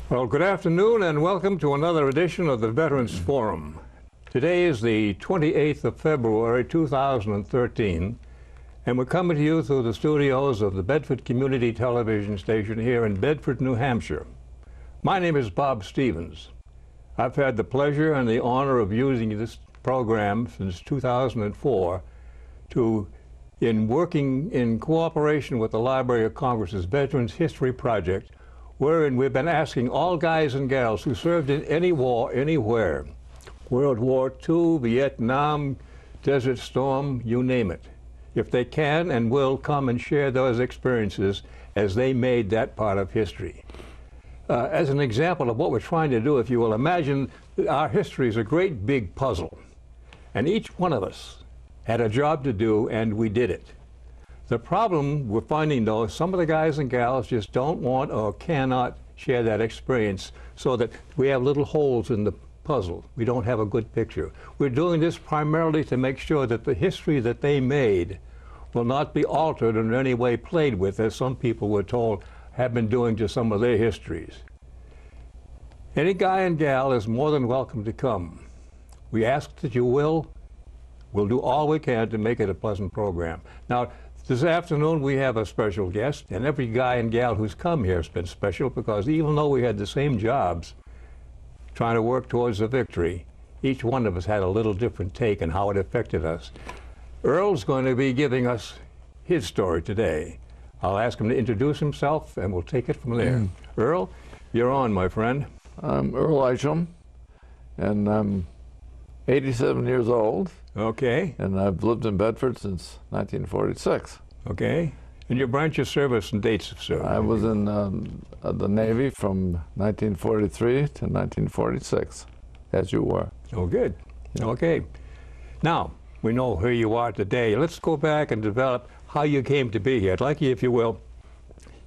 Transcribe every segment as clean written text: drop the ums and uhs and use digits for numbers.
Well, good afternoon and welcome to another edition of the Veterans Forum. Today is the 28th of February 2013, and we're coming to you through the studios of the Bedford Community Television Station here in Bedford, New Hampshire. My name is Bob Stevens. I've had the pleasure and the honor of using this program since 2004 in working in cooperation with the Library of Congress's Veterans History Project, wherein we've been asking all guys and gals who served in any war, anywhere, World War II, Vietnam, Desert Storm, you name it, if they can and will come and share those experiences as they made that part of history. As an example of what we're trying to do, if you will, imagine our history is a great big puzzle, and each one of us had a job to do, and we did it. The problem we're finding, though, is some of the guys and gals just don't want or cannot share that experience, so that we have little holes in the puzzle. We don't have a good picture. We're doing this primarily to make sure that the history that they made will not be altered or in any way played with, as some people were told have been doing to some of their histories. Any guy and gal is more than welcome to come. We ask that you will. We'll do all we can to make it a pleasant program. Now, this afternoon we have a special guest, and every guy and gal who's come here has been special, because even though we had the same jobs trying to work towards a victory, each one of us had a little different take on how it affected us. Earl's going to be giving us his story today. I'll ask him to introduce himself and we'll take it from there. Earl, you're on, my friend. I'm Earl Isham, and I'm 87 years old. Okay. And I've lived in Bedford since 1946. Okay. And your branch of service and dates of service? I was in the Navy from 1943 to 1946, as you were. Oh, good. Yeah. Okay. Now, we know who you are today. Let's go back and develop how you came to be here. I'd like you, if you will,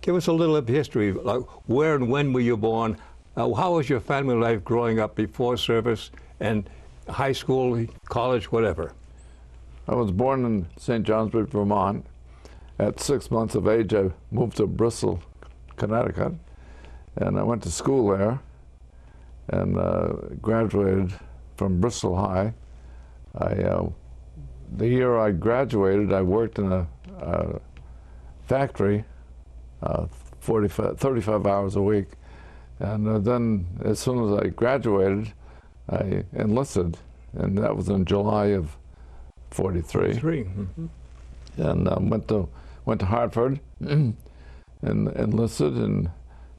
give us a little of history, like where and when were you born? How was your family life growing up before service, and high school, college, whatever? I was born in St. Johnsbury, Vermont. At 6 months of age, I moved to Bristol, Connecticut, and I went to school there and graduated from Bristol High. The year I graduated, I worked in a factory 35 hours a week, and then as soon as I graduated, I enlisted, and that was in July of 43. Mm-hmm. And went to Hartford and enlisted, and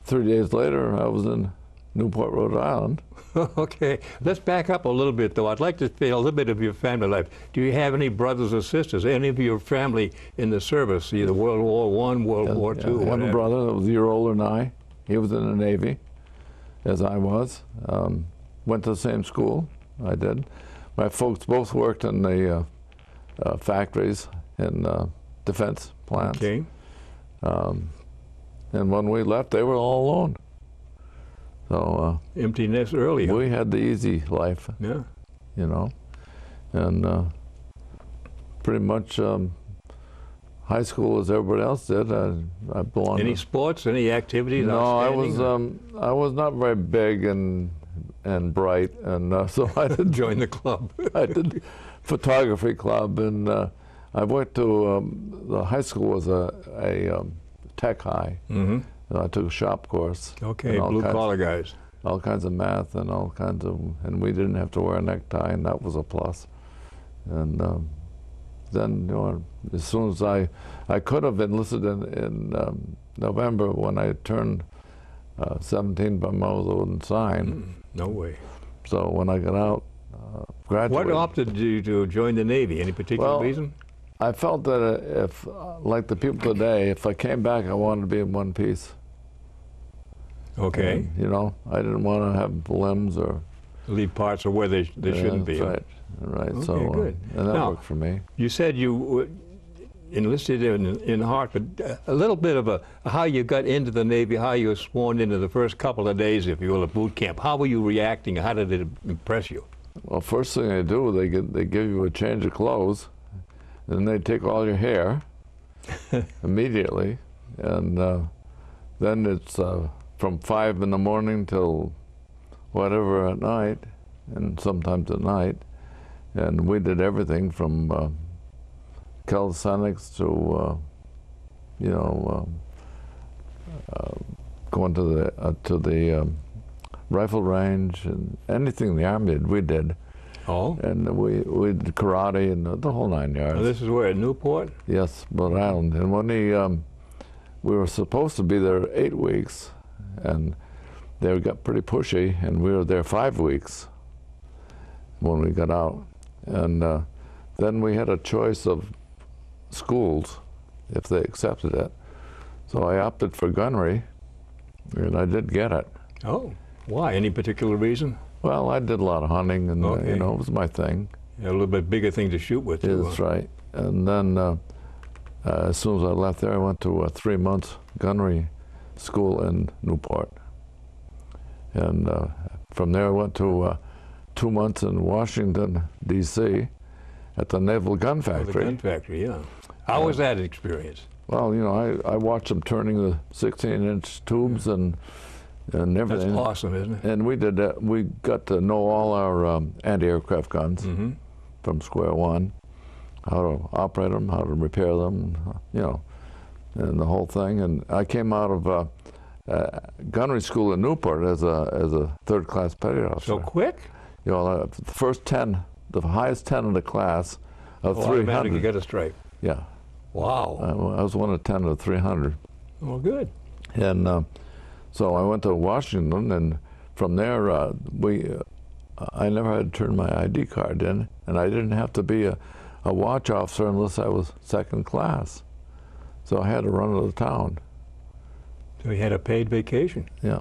3 days later I was in Newport, Rhode Island. Okay, let's back up a little bit, though. I'd like to feel a little bit of your family life. Do you have any brothers or sisters, any of your family in the service, either World War I, World War II? I have a brother that was a year older than I. He was in the Navy, as I was. Went to the same school, I did. My folks both worked in the factories in defense plants. Okay. And when we left, they were all alone. So empty nest early. We had the easy life. Yeah. You know, and pretty much high school as everybody else did. I belonged. Any sports? Any activities? No, I was not very big and bright, and so I didn't join the club. I did photography club, and I went to the high school was a tech high. Mm-hmm. I took a shop course. Okay, blue collar guys. All kinds of math and all kinds of, and we didn't have to wear a necktie, and that was a plus. And then, you know, as soon as I could have enlisted in November when I turned 17, but I wasn't signed. No way. So when I got out, graduated. What opted you to join the Navy? Any particular reason? I felt that if, like the people today, if I came back, I wanted to be in one piece. Okay. And, you know, I didn't want to have limbs or leave parts of where they shouldn't be. Right. Right. Okay, so good. And that now, worked for me. You said you enlisted in Hartford. A little bit of how you got into the Navy, how you were sworn into the first couple of days, if you will, of boot camp. How were you reacting? How did it impress you? Well, first thing they do, they give you a change of clothes, and they take all your hair immediately, and then it's from 5 in the morning till whatever at night, and sometimes at night. And we did everything from calisthenics to, you know, going to the rifle range, and anything the Army did, we did. Oh. And we did karate and the whole 9 yards. Now, this is where, at Newport? Yes, Rhode Island. And when we were supposed to be there 8 weeks, and they got pretty pushy, and we were there 5 weeks when we got out. And then we had a choice of schools, if they accepted it. So I opted for gunnery, and I did get it. Oh, why? Any particular reason? Well, I did a lot of hunting, and you know, it was my thing. Yeah, a little bit bigger thing to shoot with, too. That's right. And then as soon as I left there, I went to a 3-month gunnery school in Newport. And from there, I went to 2 months in Washington, D.C., at the Naval Gun Factory. The gun factory, yeah. How was that experience? Well, you know, I watched them turning the 16-inch tubes and everything. That's awesome, isn't it? And we did that. We got to know all our anti-aircraft guns from square one, how to operate them, how to repair them, you know, and the whole thing. And I came out of gunnery school in Newport as a third-class petty officer. So quick? You know, the first 10, the highest 10 in the class of 300. You get a stripe. Yeah. Wow. I was one of 10 of 300. Oh, good. And so I went to Washington, and from there, I never had to turn my ID card in, and I didn't have to be a watch officer unless I was second class. So I had to run to the town. So you had a paid vacation? Yeah.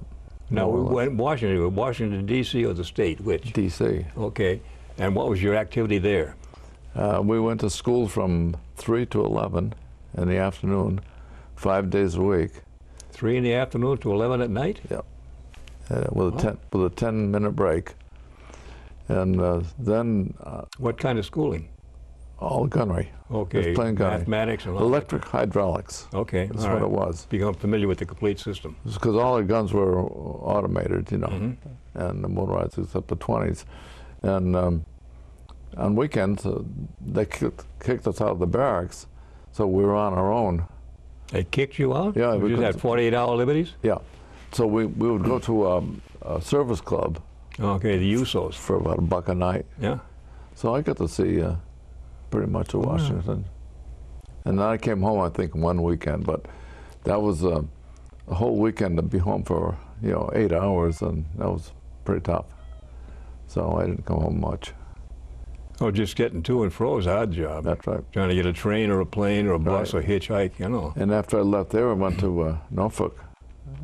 Now, we went Washington, D.C. or the state, which? D.C. Okay. And what was your activity there? We went to school from 3 to 11 in the afternoon, 5 days a week. 3 in the afternoon to 11 at night? Yeah. With a 10-minute break. And then... what kind of schooling? All gunnery. Okay. Just plain gunnery. Mathematics and all electric hydraulics. Okay. That's what it was. Become familiar with the complete system. Because all the guns were automated, you know, and the motorized except the 20s. And on weekends, they kicked us out of the barracks, so we were on our own. They kicked you out? Yeah. You just had 48-hour liberties? Yeah. So we would go to a service club. Okay, the USOs. For about $1 a night. Yeah. So I got to see pretty much of Washington. And then I came home, I think, one weekend, but that was a whole weekend to be home for, you know, 8 hours, and that was pretty tough. So I didn't come home much. Oh, just getting to and fro is a hard job. That's right. Trying to get a train or a plane or a bus or hitchhike, you know. And after I left there, I went to Norfolk,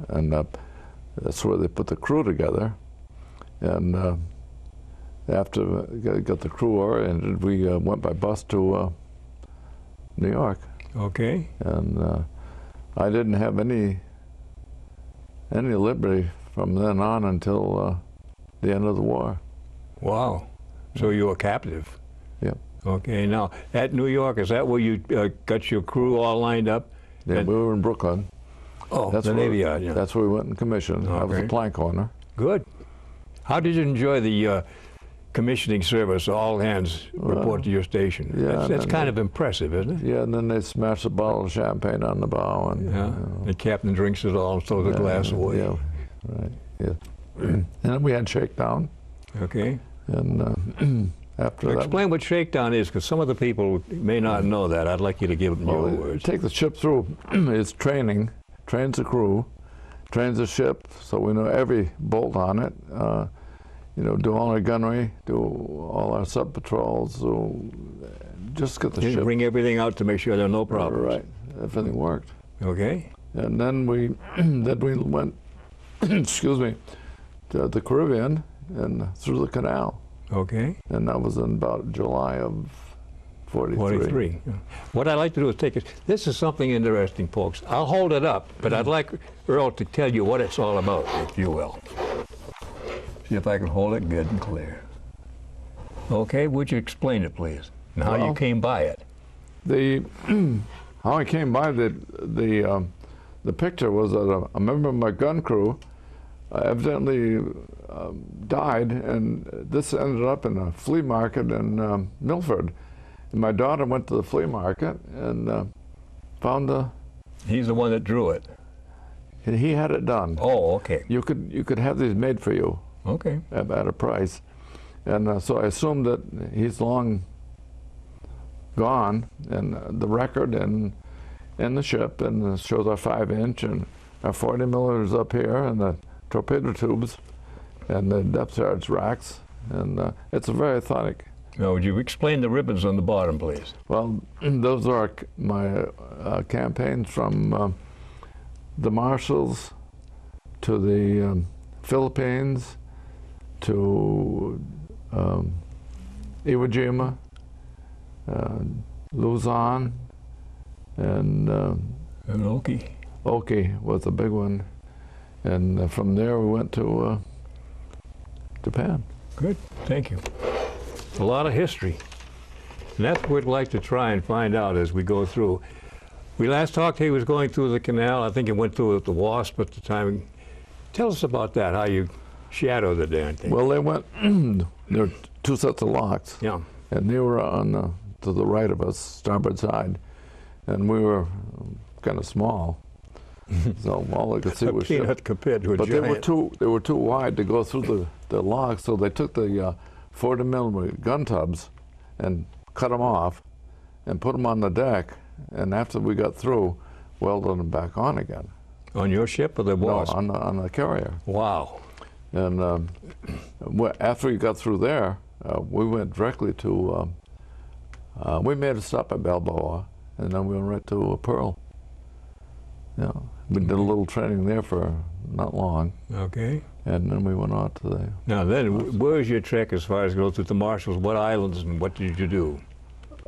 and that's where they put the crew together. And after we got the crew oriented, we went by bus to New York. Okay. And I didn't have any liberty from then on until the end of the war. Wow. So you were captive. Yeah. Okay. Now, at New York, is that where you got your crew all lined up? Yeah, we were in Brooklyn. Oh, that's the Navy Yard, yeah. That's where we went in commission. Okay. I was a plank owner. Good. How did you enjoy the commissioning service, all hands report to your station? Yeah, that's kind of impressive, isn't it? Yeah, and then they smash a bottle of champagne on the bow. And, yeah, you know. the captain drinks it all and throws the glass away. Yeah, right, yeah. And then we had shakedown. Okay. And after that... Explain what shakedown is, because some of the people may not know that. I'd like you to give it in your words. Take the ship through. It's training, trains the crew, trains the ship, so we know every bolt on it. You know, do all our gunnery, do all our sub patrols, so just get the ship. Bring everything out to make sure there are no problems. Right, everything worked. Okay. And then we went, excuse me, to the Caribbean and through the canal. Okay. And that was in about July of 43. What I'd like to do is take it. This is something interesting, folks. I'll hold it up, but I'd like Earl to tell you what it's all about, if you will. See if I can hold it good and clear. Okay, would you explain it, please, and how you came by it? How I came by the the picture was that a member of my gun crew evidently died, and this ended up in a flea market in Milford. And my daughter went to the flea market and found the. He's the one that drew it. He had it done. Oh, okay. You could have these made for you. Okay. At a price, and so I assumed that he's long gone, and the record and the ship, and it shows our 5-inch and our 40 milliliters up here, and the torpedo tubes, and the depth charge racks, and it's very authentic. Now, would you explain the ribbons on the bottom, please? Well, those are my campaigns from the Marshalls to the Philippines to Iwo Jima, Luzon, and Oki. Oki was a big one. And from there we went to Japan. Good, thank you. A lot of history. And that's what we'd like to try and find out as we go through. We last talked, he was going through the canal. I think he went through with the Wasp at the time. Tell us about that, how you shadow the damn thing. Well, they went, there were 2 sets of locks. Yeah. And they were on to the right of us, starboard side. And we were kind of small. So all I could see was ship. Peanut compared to a But giant. they were too wide to go through the locks, so they took the 40 millimeter gun tubs and cut them off and put them on the deck. And after we got through, welded them back on again. On your ship or the Wasp? No, on the carrier. Wow. And after we got through there, we went directly to, we made a stop at Balboa, and then we went right to Pearl. Yeah, we did a little training there for not long. Okay. And then we went on to the. Now then, where's your trek as far as go through the Marshalls? What islands and what did you do?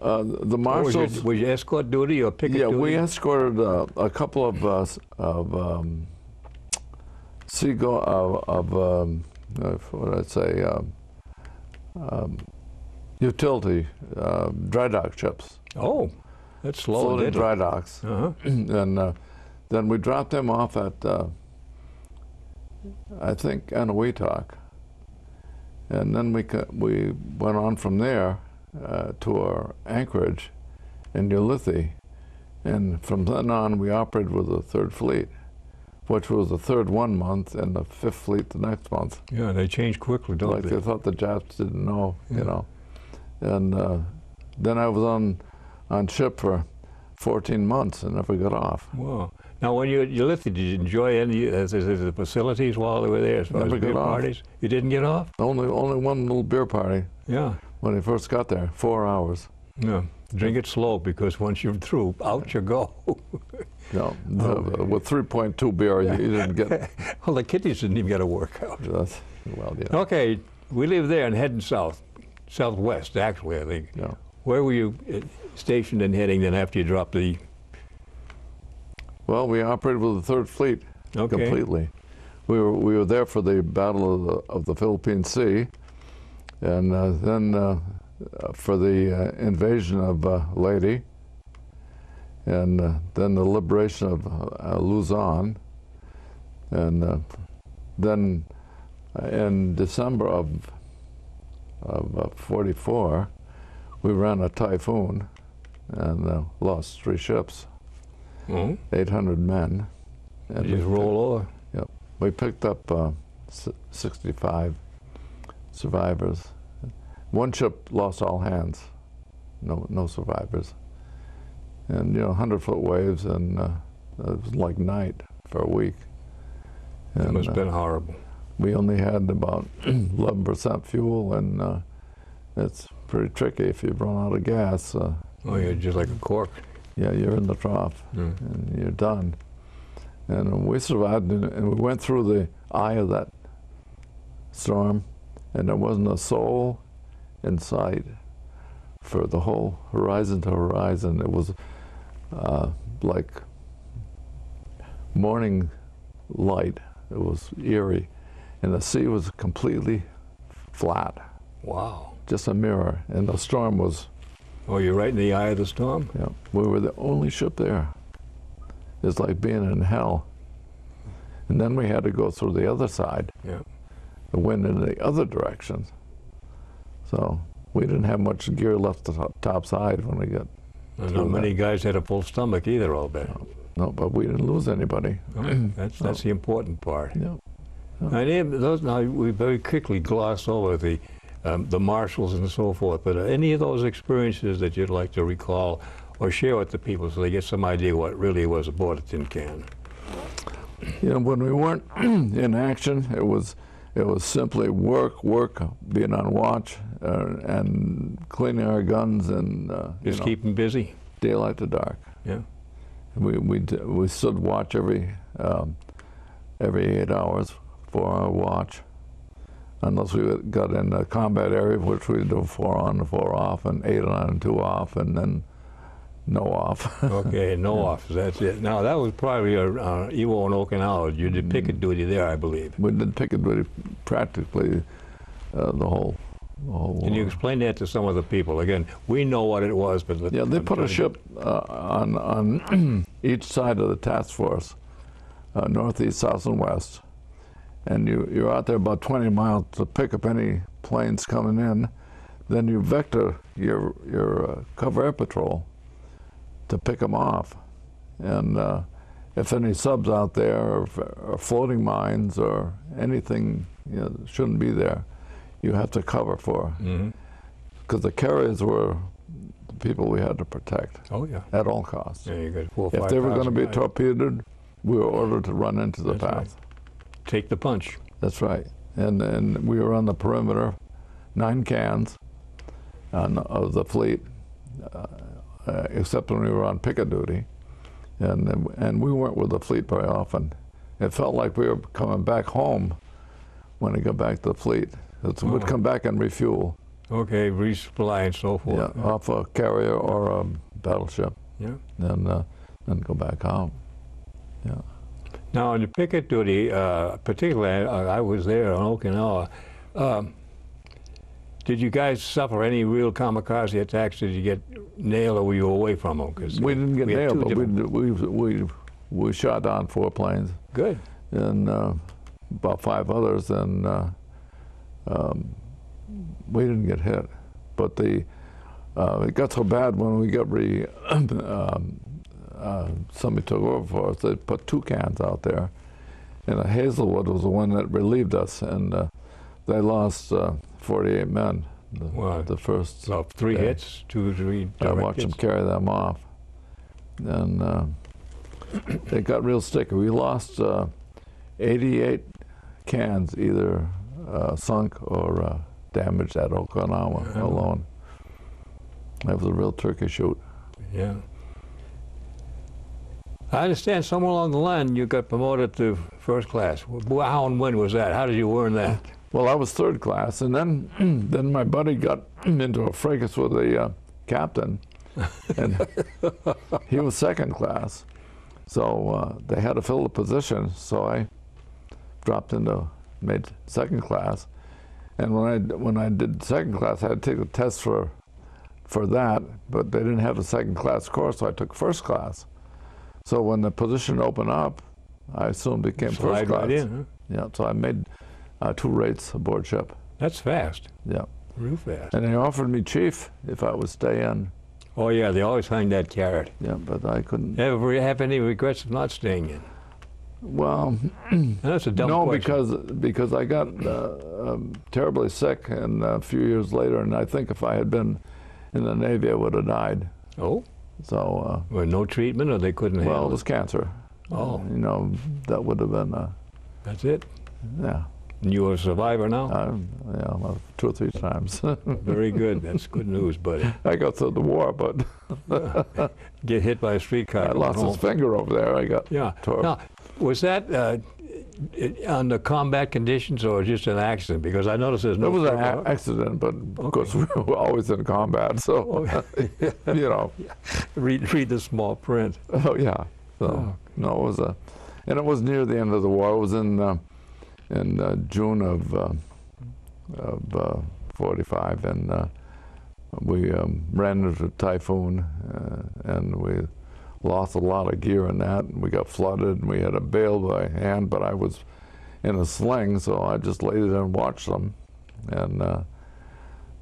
The Marshalls. Was your escort duty or picket duty? Yeah, we escorted a couple of what did I say? Utility dry dock ships. Oh, that's slow. Floating dry docks. Uh-huh. And then we dropped them off at, I think, Eniwetok. And then we went on from there to our anchorage in Ulithi. And from then on, we operated with the 3rd Fleet, which was the 3rd 1 month and the 5th Fleet the next month. Yeah, they change quickly, don't like they? They thought the Japs didn't know, Yeah. you know. And then I was on ship for 14 months and never got off. Wow. Now, when you Ulithi, did you enjoy any of the facilities while they were there as far Never as beer got off. parties? You didn't get off? Only one little beer party Yeah. when I first got there, 4 hours. Yeah. Drink it slow because once you're through, out you go. No, with 3.2 beer, you didn't get. Well, the kiddies didn't even get a workout. Well, yeah. Okay, we live there and heading southwest, actually, I think. Yeah. Where were you stationed and heading then after you dropped the? Well, we operated with the 3rd Fleet Okay. completely. We were there for the Battle of the Philippine Sea, and then for the invasion of Leyte, and then the liberation of Luzon, and then in December of '44, we ran a typhoon and lost 3 ships, Oh, 800 men. And you just roll over. Yep. We picked up 65 survivors. 1 ship lost all hands, no survivors. And 100-foot waves, and it was like night for a week. It And, must have been horrible. we only had about 11% fuel, and it's pretty tricky if you run out of gas. Oh, you're just like a cork. Yeah, you're in the trough, Mm. and you're done. And we survived, and we went through the eye of that storm, and there wasn't a soul in sight for the whole horizon to horizon. It was like morning light. It was eerie, and the sea was completely flat, Wow. just a mirror. And the storm was, Oh, you're right in the eye of the storm? we were the only ship there. is like being in hell. And then we had to go through the other side, Yeah. the wind in the other direction. So we didn't have much gear left top side when we got And not many guys had a full stomach either, I'll bet. No, but we didn't lose anybody. That's the important part. Yeah. And now we very quickly gloss over the marshals and so forth, but any of those experiences that you'd like to recall or share with the people so they get some idea what really was aboard a tin can? You know, when we weren't in action, it was simply work, being on watch, and cleaning our guns and Just keep them busy? daylight to dark. Yeah. We stood watch every 8 hours, 4-hour watch, unless we got in a combat area, which we do 4 on, 4 off, and 8 on and 2 off, and then no off. Okay, no off. That's it. Now that was probably Iwo and Okinawa. You did picket duty there, I believe. We did picket duty practically the whole. Can you explain that to some of the people? Again, we know what it was, but Yeah, they put a ship on each side of the task force, northeast, south, and west, and you're out there about 20 miles to pick up any planes coming in. Then you vector your cover air patrol to pick them off, and if any subs out there or floating mines or anything shouldn't be there, you have to cover for, because the carriers were the people we had to protect. Oh yeah. At all costs. Yeah, you got 4 or If 5 they were going to be guys. torpedoed, we were ordered to run into the That's path. right. Take the punch. That's right. And we were on the perimeter, 9 cans of the fleet, except when we were on picket duty, and we weren't with the fleet very often. It felt like we were coming back home when we got back to the fleet. We'd come back and refuel. Okay, resupply and so forth. Yeah, off a carrier or a battleship. Yeah. And go back home. Yeah. Now, on the picket duty, particularly, I was there on Okinawa. Did you guys suffer any real kamikaze attacks? Did you get nailed, or were you away from them? We didn't get nailed, but we shot down 4 planes. Good. And about 5 others, and we didn't get hit. But it got so bad when we got somebody took over for us. They put 2 cans out there, and Hazelwood was the one that relieved us, and they lost 48 men. The first. So 3 day. hits, 2 or 3 I direct watched them hits. carry them off, and it got real sticky. We lost 88 cans, either sunk or damaged at Okinawa alone. That was a real turkey shoot. Yeah. I understand somewhere along the line you got promoted to first class. How and when was that? How did you earn that? Well, I was 3rd class, and then my buddy got into a fracas with the captain, and he was 2nd class. So they had to fill the position, so I dropped made 2nd class. And when I did 2nd class, I had to take a test for that, but they didn't have a 2nd class course, so I took 1st class. So when the position opened up, I soon became Slide 1st class. right in, huh? Yeah, so I made 2 rates aboard ship. That's fast. Yeah. Real fast. And they offered me chief if I would stay in. Oh yeah, they always hang that carrot. Yeah, but I couldn't. Ever have any regrets of not staying in? Well, And that's a dumb no, question. because I got terribly sick, and a few years later, and I think if I had been in the Navy, I would have died. Oh? So. Well, no treatment, or they couldn't Well, handle it was cancer. Oh. That would have been. That's it? Yeah. And you are a survivor now? Yeah, well, 2 or 3 times. Very good. That's good news, buddy. I got through the war, but Get hit by a streetcar. I lost his finger over there. I got tore. Now, was that under combat conditions or just an accident? Because I noticed there's no. It was an accident, but of course we were always in combat, so you know. Read the small print. Oh yeah. So no, it was and it was near the end of the war. It was in June of '45, and we ran into a typhoon, and we lost a lot of gear in that, and we got flooded, and we had a bail by hand, but I was in a sling, so I just laid there and watched them. And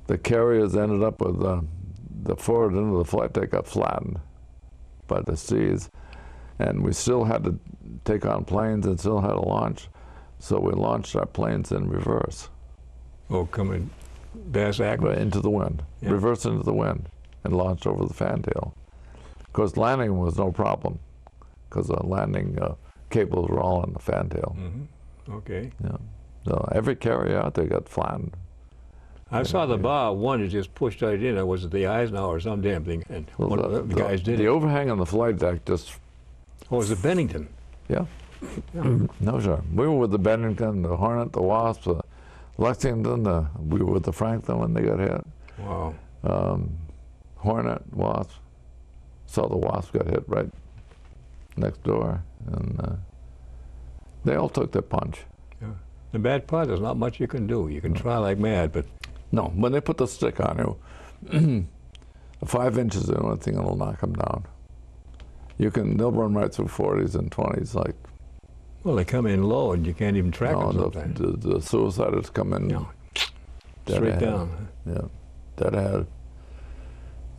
the carriers ended up with the forward end of the flight deck got flattened by the seas, and we still had to take on planes and still had to launch, so we launched our planes in reverse. Oh, coming bass act? Right into the wind, Yeah. reverse into the wind, and launched over the fantail. Of course, landing was no problem, because the landing cables were all on the fantail. Mm-hmm. Okay. Yeah. So every carrier out there got flattened. I saw the bar one that just pushed right in. Was it the Eisenhower or some damn thing? And Well, one of the guys did the it. overhang on the flight deck just, Oh, it was the Bennington. yeah. Yeah. No, sir. We were with the Bennington, the Hornet, the Wasp, the Lexington. We were with the Franklin when they got hit. Wow. Hornet, Wasp. Saw the Wasp got hit right next door, and they all took their punch. Yeah. The bad part, there's not much you can do. You can try like mad, but No, when they put the stick on you, 5 inches is the only thing that'll knock them down. They'll run right through 40s and 20s like. well, they come in low and you can't even track them sometimes. The suiciders come in Yeah. dead Straight ahead. down. Yeah, dead ahead.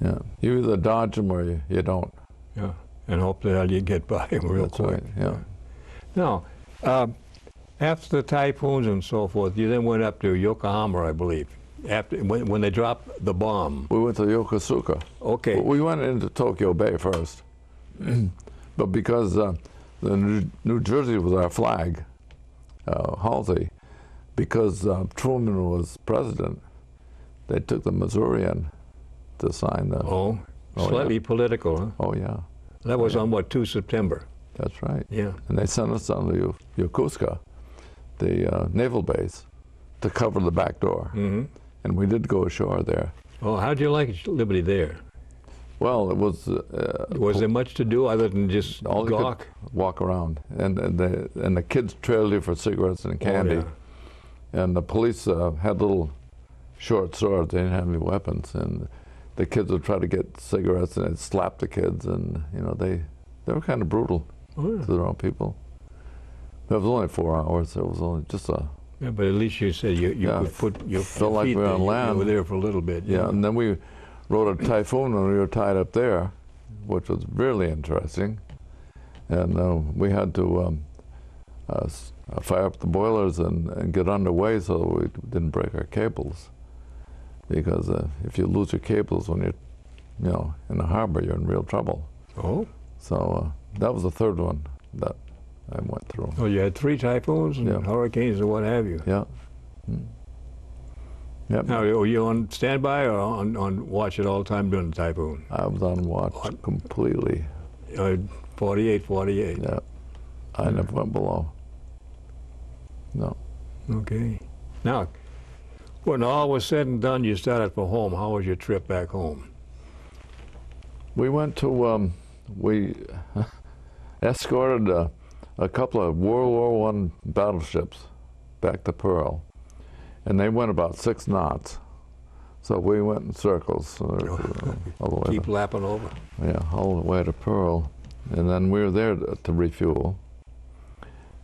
Yeah, you either dodge them or you don't. Yeah. And hope that you get by them real That's quick. right, yeah. Now, after the typhoons and so forth, you then went up to Yokohama, I believe, after when they dropped the bomb. We went to Yokosuka. Okay. We went into Tokyo Bay first, but because the New Jersey was our flag, Halsey, because Truman was president, they took the Missourian to sign the. Oh, Oh, slightly yeah. political, huh? Oh yeah, That was yeah. on what, 2 September? that's right. Yeah. And they sent us down to Yokosuka, the naval base, to cover the back door. Mm-hmm. And we did go ashore there. Oh, how'd you like Liberty there? Well, it was. Was there much to do other than just all you gawk? could walk around, and the kids trailed you for cigarettes and candy, Oh, yeah. and the police had little short swords. They didn't have any weapons, and the kids would try to get cigarettes, and they'd slap the kids, and they were kind of brutal Oh, yeah. to their own people. It was only 4 hours. It was only just a. Yeah, but at least you said you Yeah, could put your felt like feet we were there. on land. You were there for a little bit. Yeah, and then we rode a typhoon when we were tied up there, which was really interesting. And we had to fire up the boilers and get underway so we didn't break our cables. Because if you lose your cables when you're, in the harbor, you're in real trouble. Oh? So that was the third one that I went through. Oh, you had 3 typhoons and Yeah. hurricanes and what have you. Yeah. Yep. Now, were you on standby or on watch at all time during the typhoon? I was on watch completely. 48. Yeah. I never went below. No. Okay. Now, when all was said and done, you started for home. How was your trip back home? We went to, we escorted a couple of World War I battleships back to Pearl, and they went about 6 knots. So we went in circles all the way Keep lapping over. all the way to Pearl, and then we were there to refuel,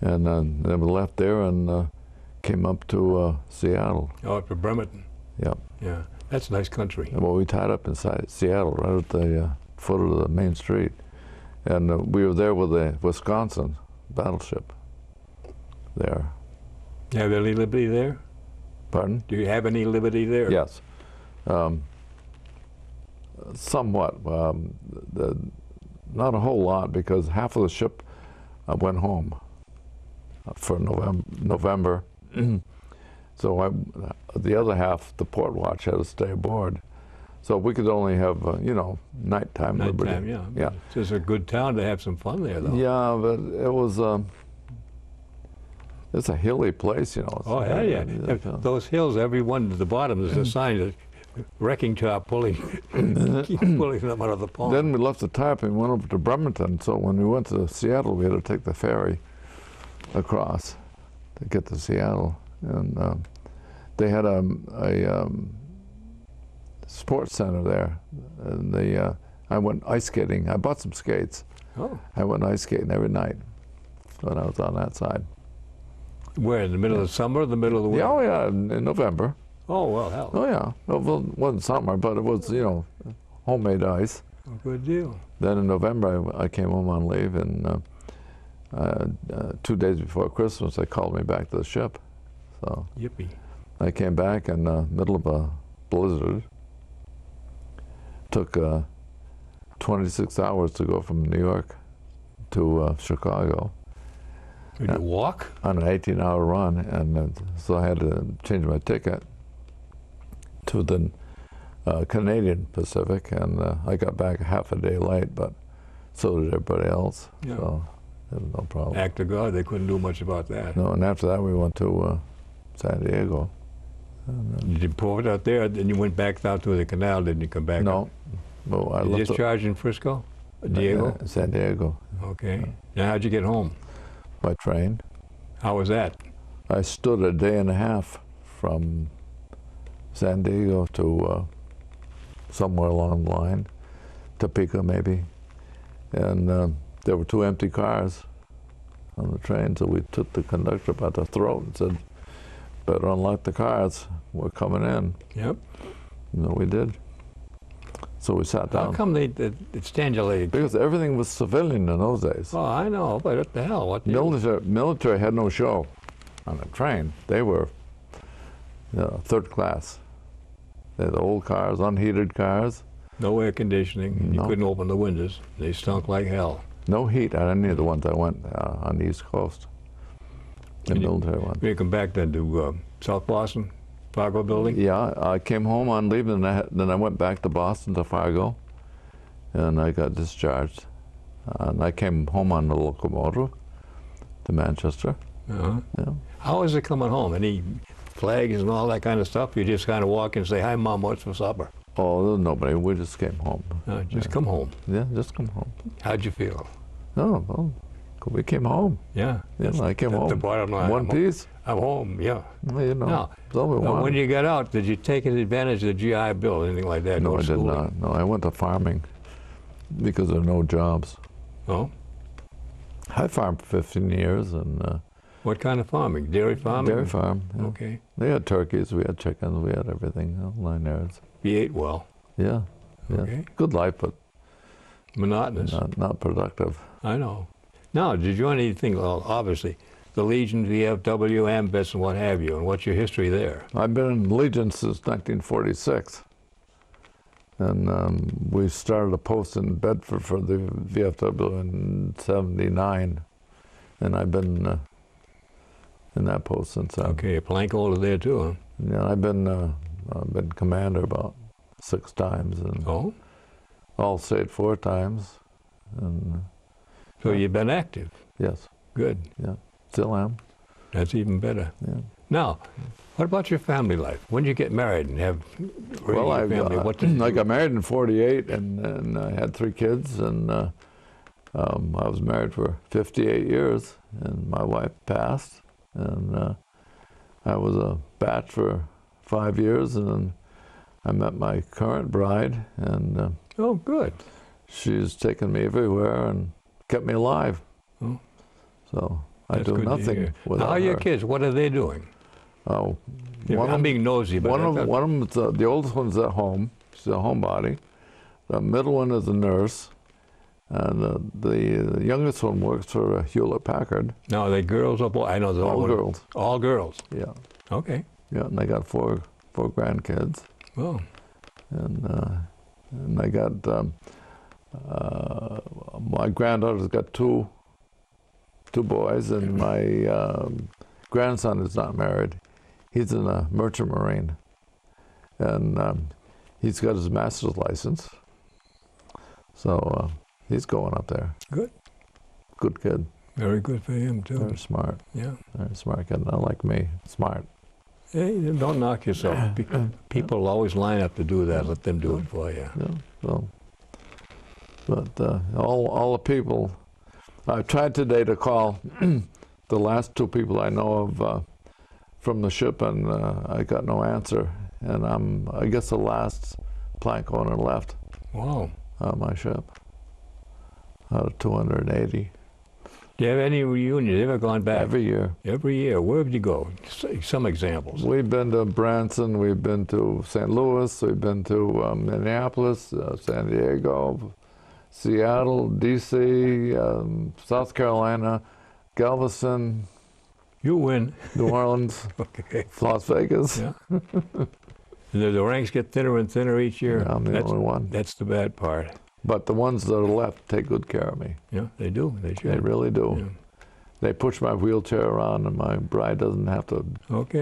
and then we left there and came up to Seattle. Oh, up to Bremerton. Yep. Yeah, that's a nice country. Well, we tied up inside Seattle, right at the foot of the main street. And we were there with the Wisconsin battleship there. You have any liberty there? Pardon? Do you have any liberty there? Yes. Somewhat. Not a whole lot, because half of the ship went home for November. So the other half, the port watch, had to stay aboard. So we could only have, nighttime liberty. Nighttime, yeah. Yeah. It's just a good town to have some fun there, though. Yeah, but it was, it's a hilly place, It's, Oh, hell yeah. Those hills, every one at the bottom, there's a sign that wrecking job pulling, keep pulling them out of the pond. Then we left the type and went over to Bremerton. So when we went to Seattle, we had to take the ferry across to get to Seattle. And they had a sports center there. And I went ice skating. I bought some skates. Oh. I went ice skating every night when I was on that side. Where, in the middle of the summer or the middle of the winter? Yeah, oh yeah, in November. Oh, well, hell. Oh yeah. Well, it wasn't summer, but it was, you know, homemade ice. Oh, good deal. Then in November, I came home on leave, and 2 days before Christmas, they called me back to the ship. So Yippee. I came back in the middle of a blizzard. Took 26 hours to go from New York to Chicago. Did you walk? On an 18-hour run, and so I had to change my ticket to the Canadian Pacific, and I got back half a day late, but so did everybody else. Yeah. So there was no problem. Act of God, they couldn't do much about that. No, and after that we went to San Diego. And, Did you pull it out there, then you went back out to the canal, didn't you come back? no, well, I You left discharged in Frisco? Diego? San Diego Okay. Now, how'd you get home? by train. How was that? I stood a day and a half from San Diego to somewhere along the line, Topeka maybe, and there were 2 empty cars on the train, so we took the conductor by the throat and said, better unlock the cars, we're coming in. Yep. No, we did. So we sat How down. come they stand your leg? Because everything was civilian in those days. Oh, I know, but what the hell? What do you- Military had no show on the train. They were, you know, third class. They had old cars, unheated cars, No air conditioning. You No. couldn't open the windows. They stunk like hell. no heat on any of the ones I went on the East Coast. The Did you- military one. You come back then to South Boston, Fargo building? Yeah, I came home on leave, and then I went back to Boston to Fargo, and I got discharged. And I came home on the locomotive to Manchester. Uh-huh. Yeah. How is it coming home? Any flags and all that kind of stuff? You just kind of walk in and say, hi, Mom, what's for supper? Oh, there was nobody. We just came home. Just come home. Yeah, just come home. How'd you feel? No, well, we came home. Yeah. Yeah, I came the home. bottom line. One piece. I'm home, yeah. Well, you know, Now, that's all we wanted. when you got out, did you take advantage of the GI Bill, anything like that? No, I did schooling? not. No, I went to farming because there were no jobs. Oh? I farmed for 15 years, and What kind of farming? Dairy farming? dairy farm. Yeah. Okay. We had turkeys, we had chickens, we had everything, 9 yards. You ate well. Yeah, yeah. Okay. Good life, but Monotonous. not productive. I know. Now, did you join anything, well, obviously, the Legion, VFW, AMVETS, and what have you, and what's your history there? I've been in Legion since 1946. And we started a post in Bedford for the VFW in '79. And I've been in that post since then. Okay, a plank holder there too, huh? Yeah, I've been commander about 6 times, and Oh? all state 4 times. And So you've been active. yes, Good. yeah, still am. That's even better. Yeah. Now, what about your family life? When did you get married and have Well, a family? What did I got married in '48, and I had 3 kids, and I was married for 58 years, and my wife passed, and I was a bat for 5 years, and then I met my current bride, and Oh, good. she's taken me everywhere and kept me alive. Oh. So I That's do good to nothing hear. without How are your her. kids? What are they doing? Oh, Yeah, one I'm of being nosy, but one of them's the oldest one's at home. She's a homebody. The middle one is a nurse, and the youngest one works for Hewlett Packard. now are they girls or boys? I know they're All girls. All girls. Yeah, Okay. yeah. And I got four grandkids, Well, and I got my granddaughter's got two boys, and my grandson is not married. He's in a merchant marine, and he's got his master's license. So he's going up there. good. Good kid, Very good for him too. very smart kid. Not like me, smart. Hey, don't knock yourself. People always line up to do that. Let them do it for you. Yeah. So, but all the people, I tried today to call the last 2 people I know of from the ship, and I got no answer. And I'm, I guess, the last plank owner left. Wow. on my ship out of 280. Do you have any reunions? Have you ever gone back? Every year. Every year. Where have you go? Some examples. We've been to Branson, we've been to St. Louis, we've been to Minneapolis, San Diego, Seattle, D.C., South Carolina, Galveston. You win. New Orleans, Okay. Las Vegas. Yeah. The ranks get thinner and thinner each year. Yeah, I'm the only one. That's the bad part. But the ones that are left take good care of me. Yeah, they do. They should. They really do. Yeah. They push my wheelchair around, and my bride doesn't have to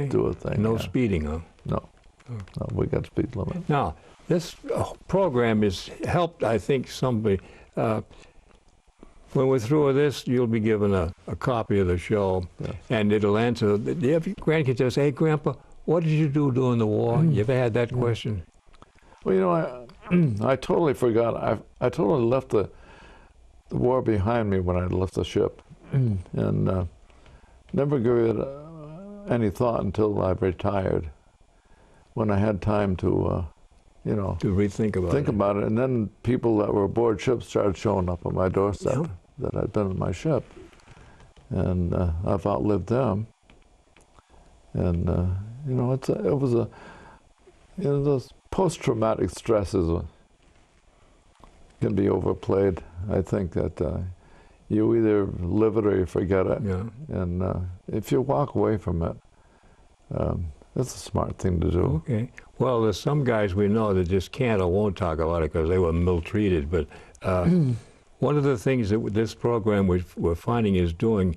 do a thing. No yeah. speeding, huh? No. No, we got speed limit. Now, this program has helped, I think, somebody. When we're through with this, you'll be given a copy of the show, Yes. and it'll answer. Do you have grandkids that say, "Hey, Grandpa, what did you do during the war?" You ever had that question? Well, you know, I totally forgot. I totally left the war behind me when I left the ship, and never gave it any thought until I retired, when I had time to, you know, To rethink about think it. about it. And then people that were aboard ship started showing up on my doorstep Yeah. that I'd been on my ship, and I've outlived them. And you know, it was a, you know, those post-traumatic stresses can be overplayed. I think that you either live it or you forget it. Yeah. And if you walk away from it, that's a smart thing to do. Okay. Well, there's some guys we know that just can't or won't talk about it because they were mistreated. But one of the things that this program we're finding is doing,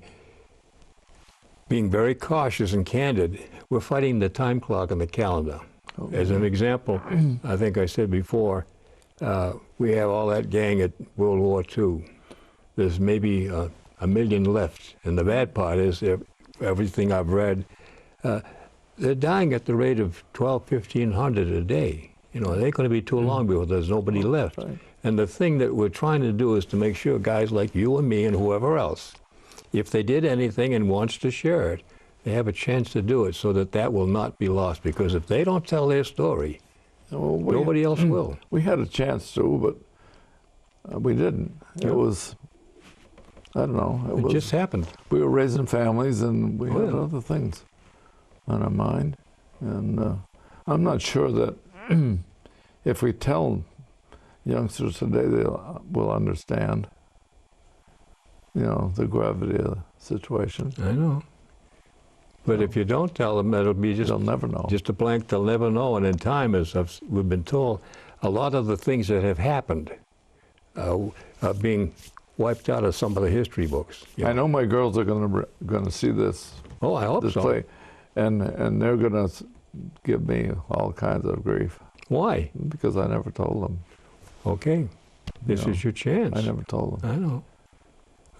being very cautious and candid, we're fighting the time clock and the calendar. Oh, As an example, I think I said before, we have all that gang at World War II. There's maybe 1 million left. And the bad part is, everything I've read, they're dying at the rate of 1,500 a day. You know, it ain't going to be too long before there's nobody left. Right. And the thing that we're trying to do is to make sure guys like you and me and whoever else, if they did anything and wants to share it, they have a chance to do it so that that will not be lost. Because if they don't tell their story, Well, nobody else will. We had a chance to, but we didn't. Yeah. It was, I don't know. It just happened. We were raising families, and we had yeah. other things on our mind. And I'm not sure that if we tell youngsters today, they will understand, you know, the gravity of the situation. I know. But if you don't tell them, it'll be just They'll never know. just a blank. They'll never know. And in time, as we've been told, a lot of the things that have happened are being wiped out of some of the history books. You I know my girls are going to see this Oh, I hope so. play, and they're going to give me all kinds of grief Why? because I never told them. Okay. This know, is your chance. I never told them. I know.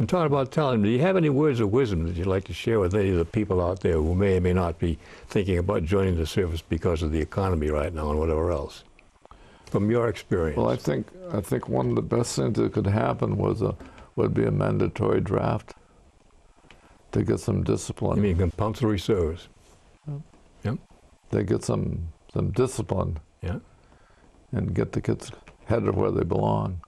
I'm talking about telling. Do you have any words of wisdom that you'd like to share with any of the people out there who may or may not be thinking about joining the service because of the economy right now and whatever else? From your experience. Well, I think one of the best things that could happen would be a mandatory draft to get some discipline. You mean compulsory service? Yep. They get some discipline. Yeah. And get the kids headed where they belong.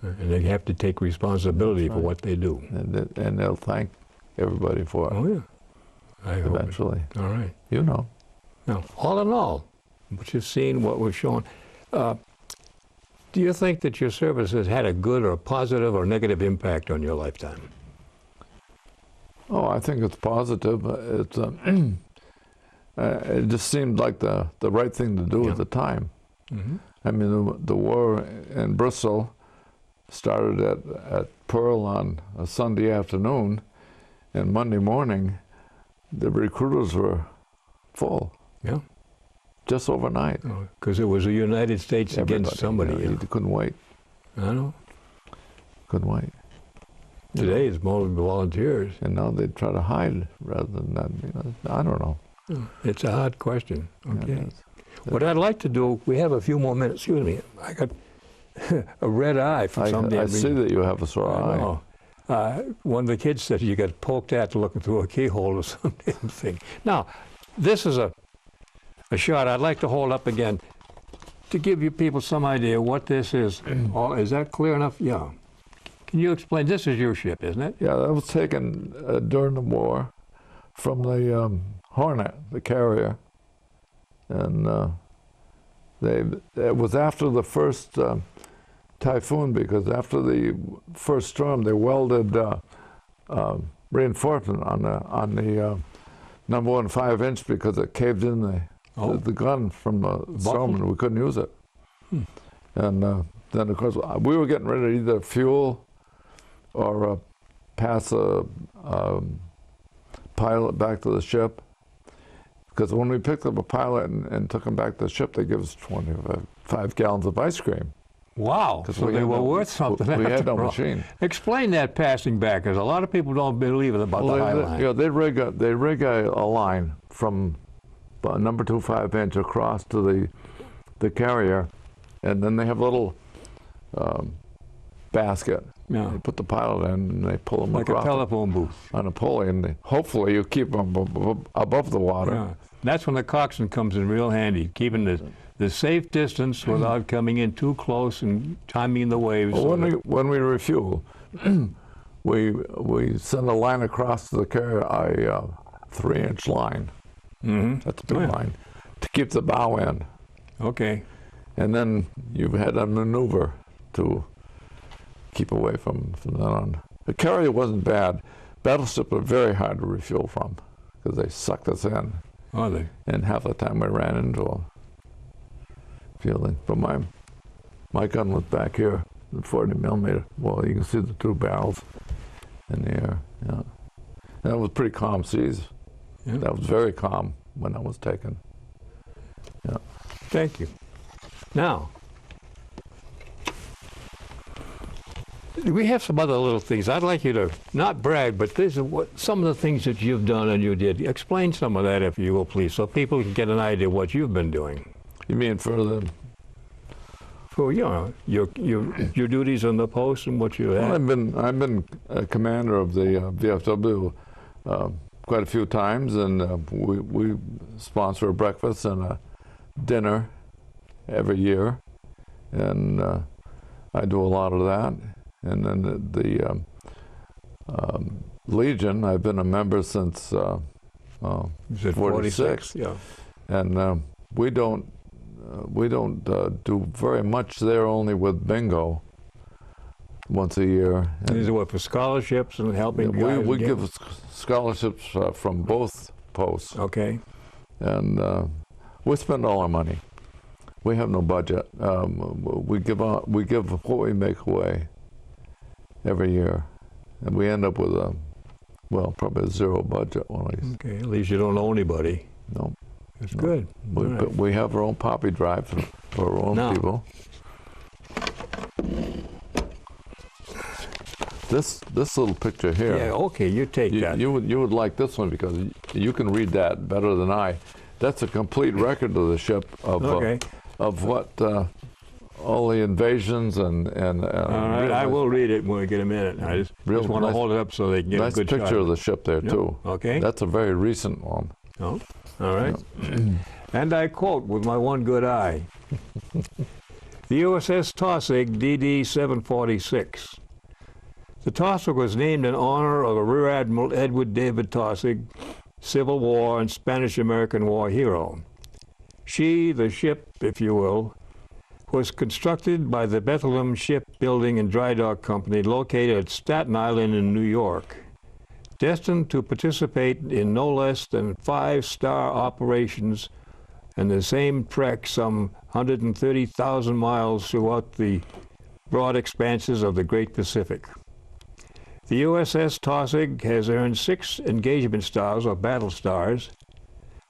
And they have to take responsibility for what they do. And they'll thank everybody for it Oh, yeah. I hope it. eventually. All right. You know. Now, all in all, what you've seen, what we've shown, do you think that your service has had a good or a positive or negative impact on your lifetime? Oh, I think it's positive. It's it just seemed like the right thing to do Yeah. at the time. Mm-hmm. I mean, the war in Bristol started at Pearl on a Sunday afternoon, and Monday morning, the recruiters were full. Yeah. Just overnight. Because it was the United States against somebody. You couldn't wait. I know. Couldn't wait. Today it's more volunteers. And now they try to hide rather than that. You know, I don't know. It's a hard question. Yeah, Okay. it is. What I'd like to do, we have a few more minutes. Excuse me. I got a red eye for some damn I reason. see that you have a sore I eye. know. One of the kids said you got poked at looking through a keyhole or some damn thing. Now, this is a shot I'd like to hold up again. to give you people some idea what this is. Oh, is that clear enough? Yeah. Can you explain? This is your ship, isn't it? Yeah, that was taken during the war from the Hornet, the carrier. And it was after the first typhoon, because after the first storm, they welded reinforcement on the number 1 5-inch because it caved in the gun from the storm, and we couldn't use it. And then, of course, we were getting ready to either fuel or pass a pilot back to the ship. Because when we picked up a pilot and took him back to the ship, they give us 25 gallons of ice cream. Wow, so they were worth something. We had no machine. Explain that passing back, because a lot of people don't believe it about the high line. Yeah, they rig a line from number 2 5-inch across to the carrier, and then they have a little basket. Yeah. They put the pilot in, and they pull them like across. Like a telephone booth. On a pulley, and hopefully you keep them above the water. Yeah. That's when the coxswain comes in real handy, keeping the safe distance without coming in too close and timing the waves. Well, when we refuel, we send a line across the carrier, a 3-inch line. That's a big line to keep the bow in. Okay. And then you've had a maneuver to keep away from that on. The carrier wasn't bad. Battleships were very hard to refuel from because they sucked us in. Are they? And half the time we ran into them. Fueling. But my gun was back here, the 40 millimeter. Well, you can see the 2 barrels in the air. Yeah. And it was pretty calm seas. Yeah. That was very calm when that was taken. Yeah. Thank you. Now, we have some other little things. I'd like you to not brag, but these are some of the things that you've done and you did. Explain some of that, if you will, please, so people can get an idea of what you've been doing. You mean for your duties on the post and what you had? Well, I've been a commander of the VFW quite a few times, and we sponsor a breakfast and a dinner every year, and I do a lot of that. And then the Legion, I've been a member since 46. Yeah. And we don't do very much there, only with bingo once a year. And these are what, for scholarships and helping guys? We give scholarships from both posts. Okay. And we spend all our money. We have no budget. We give what we make away every year, and we end up with probably a 0 budget. Okay, at least you don't owe anybody. No. That's good. But we have our own poppy drive for our own people. This little picture here. Yeah, okay, you take that. You would like this one because you can read that better than I. That's a complete record of the ship of what all the invasions and all right, I will read it when we get a minute. I just want to hold it up so they can get a good shot. Nice picture of the ship there too. Okay. That's a very recent one. Oh, all right. Yeah. And I quote with my one good eye. The USS Taussig, DD 746. The Taussig was named in honor of Rear Admiral Edward David Taussig, Civil War and Spanish-American War hero. She, the ship, if you will, was constructed by the Bethlehem Shipbuilding and Dry Dock Company located at Staten Island in New York, destined to participate in no less than 5-star operations and the same trek some 130,000 miles throughout the broad expanses of the Great Pacific. The USS Taussig has earned 6 engagement stars or battle stars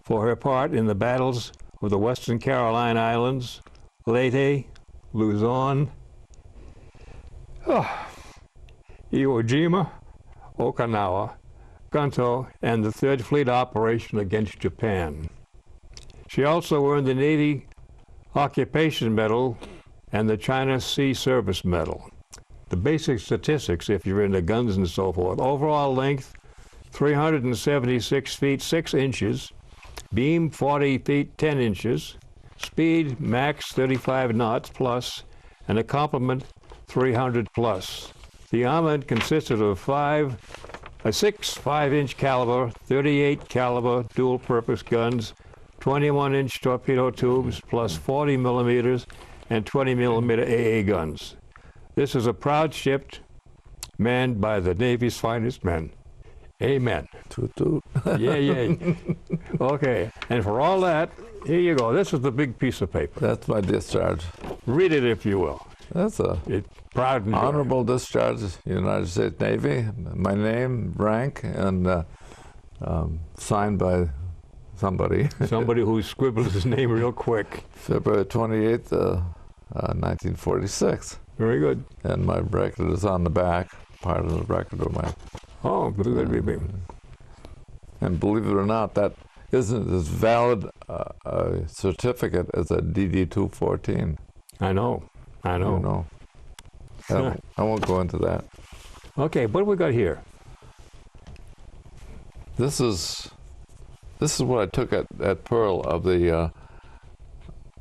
for her part in the battles of the Western Carolina Islands, Leyte, Luzon, Iwo Jima, Okinawa, Gunto, and the Third Fleet operation against Japan. She also earned the Navy Occupation Medal and the China Sea Service Medal. The basic statistics, if you're into guns and so forth: overall length 376 feet 6 inches, beam 40 feet 10 inches, speed max 35 knots plus, and a complement 300 plus. The armament consisted of six 5-inch caliber, 38 caliber dual-purpose guns, 21-inch torpedo tubes, plus 40 millimeters and 20 millimeter AA guns. This is a proud ship manned by the Navy's finest men. Amen. Toot toot. Yeah, yeah. Okay, and for all that, here you go. This is the big piece of paper. That's my discharge. Read it if you will. That's a It's proud and honorable discharge, United States Navy. My name, rank, and signed by somebody. Somebody who scribbled his name real quick. February 28th, 1946. Very good. And my record is on the back, part of the record of my. Oh, good. And believe it or not, that isn't as valid a certificate as a DD-214. I know. You know. I won't go into that. Okay, what do we got here? This is what I took at Pearl of the.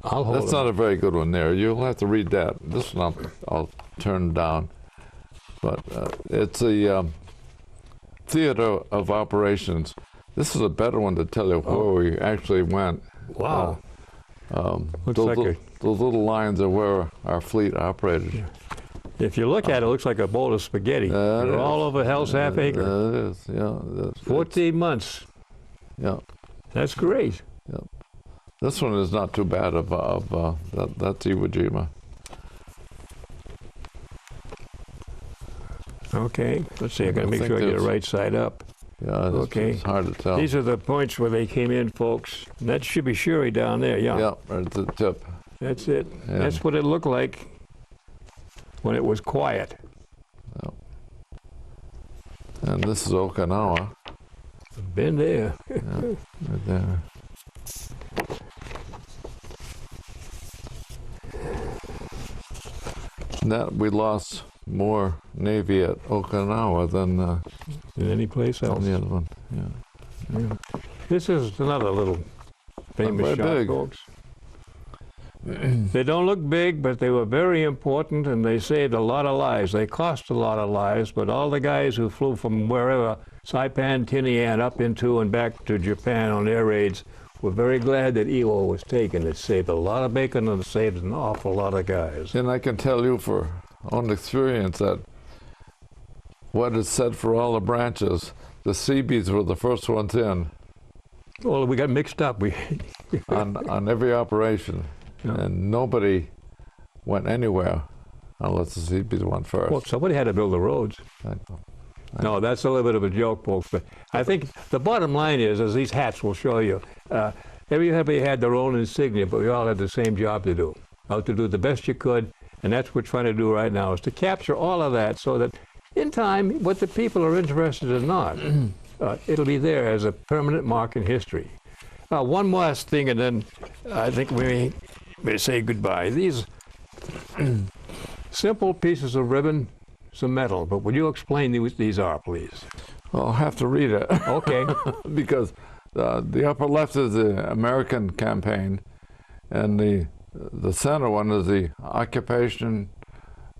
I'll hold That's it. not a very good one there. You'll have to read that. This one I'll turn down. But it's a theater of operations. This is a better one to tell you where we actually went. Wow. Looks those, like those little lines are where our fleet operated. Yeah. If you look at it, it looks like a bowl of spaghetti. They're all over Hell's Half Acre. It is, yeah. 14 months. Yeah. That's great. Yeah. This one is not too bad that's Iwo Jima. Okay, let's see. I got to make sure I get it right side up. Yeah, it's hard to tell. These are the points where they came in, folks. That should be Sherry down there, yeah. Yeah, right at the tip. That's it. Yeah. That's what it looked like when it was quiet. Yeah. And this is Okinawa. Been there. Yeah, right there. And that we lost more Navy at Okinawa than Any place else. the other one. Yeah. Yeah. This is another little famous Not shot, very big. folks. They don't look big, but they were very important, and they saved a lot of lives. They cost a lot of lives, but all the guys who flew from wherever, Saipan, Tinian, up into and back to Japan on air raids, were very glad that Iwo was taken. It saved a lot of bacon, and it saved an awful lot of guys. And I can tell you for own experience that what is said for all the branches, the Seabees were the first ones in Well, we got mixed up. We on every operation. Yeah. And nobody went anywhere unless the Seabees went first. Well, somebody had to build the roads. No, that's a little bit of a joke, folks. But I think the bottom line is, as these hats will show you, everybody had their own insignia, but we all had the same job to do. How to do the best you could, and that's what we're trying to do right now, is to capture all of that so that in time, what the people are interested in or not, it'll be there as a permanent mark in history. One last thing, and then I think we may say goodbye. These simple pieces of ribbon, some metal, but would you explain what these are, please? Well, I'll have to read it. Okay. Because the upper left is the American campaign, and the center one is the occupation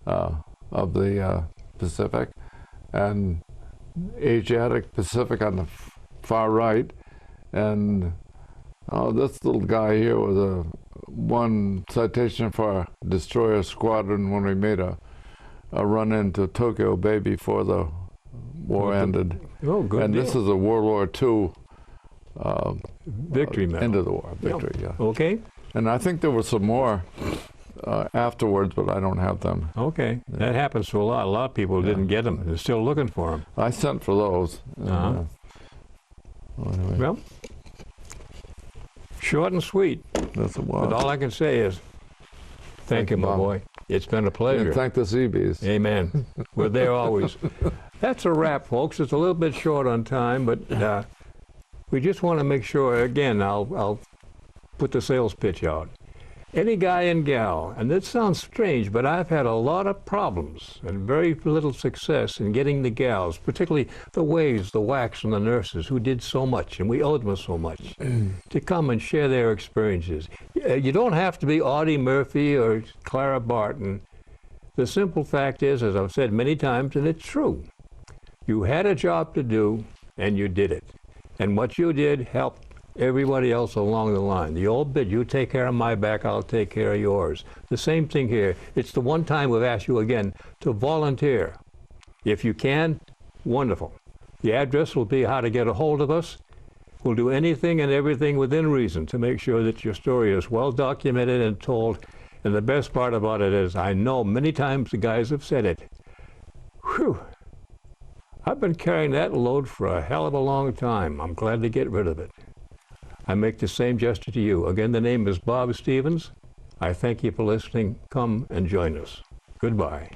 of the Pacific, and Asiatic Pacific on the far right, and this little guy here was one citation for a destroyer squadron when we made a run into Tokyo Bay before the war ended. Oh, good. And this is a World War II victory medal. end of the war victory. Yeah. Okay. And I think there were some more afterwards, but I don't have them. Okay. That happens to a lot. A lot of people didn't get them. They're still looking for them. I sent for those. Uh-huh. Well, anyway, Well, short and sweet. that's a But while. all I can say is, thank you, my Bob. boy. It's been a pleasure. And thank the Seabees. Amen. We're there always. That's a wrap, folks. It's a little bit short on time, but we just want to make sure, again, I'll put the sales pitch out. Any guy and gal, and this sounds strange, but I've had a lot of problems and very little success in getting the gals, particularly the waves, the wax, and the nurses who did so much, and we owed them so much, to come and share their experiences. You don't have to be Audie Murphy or Clara Barton. The simple fact is, as I've said many times, and it's true, you had a job to do, and you did it. And what you did helped everybody else along the line. The old bit, you take care of my back, I'll take care of yours. The same thing here. It's the one time we've asked you again to volunteer. If you can, wonderful. The address will be how to get a hold of us. We'll do anything and everything within reason to make sure that your story is well documented and told. And the best part about it is, I know many times the guys have said it. Whew. I've been carrying that load for a hell of a long time. I'm glad to get rid of it. I make the same gesture to you. Again, the name is Bob Stevens. I thank you for listening. Come and join us. Goodbye.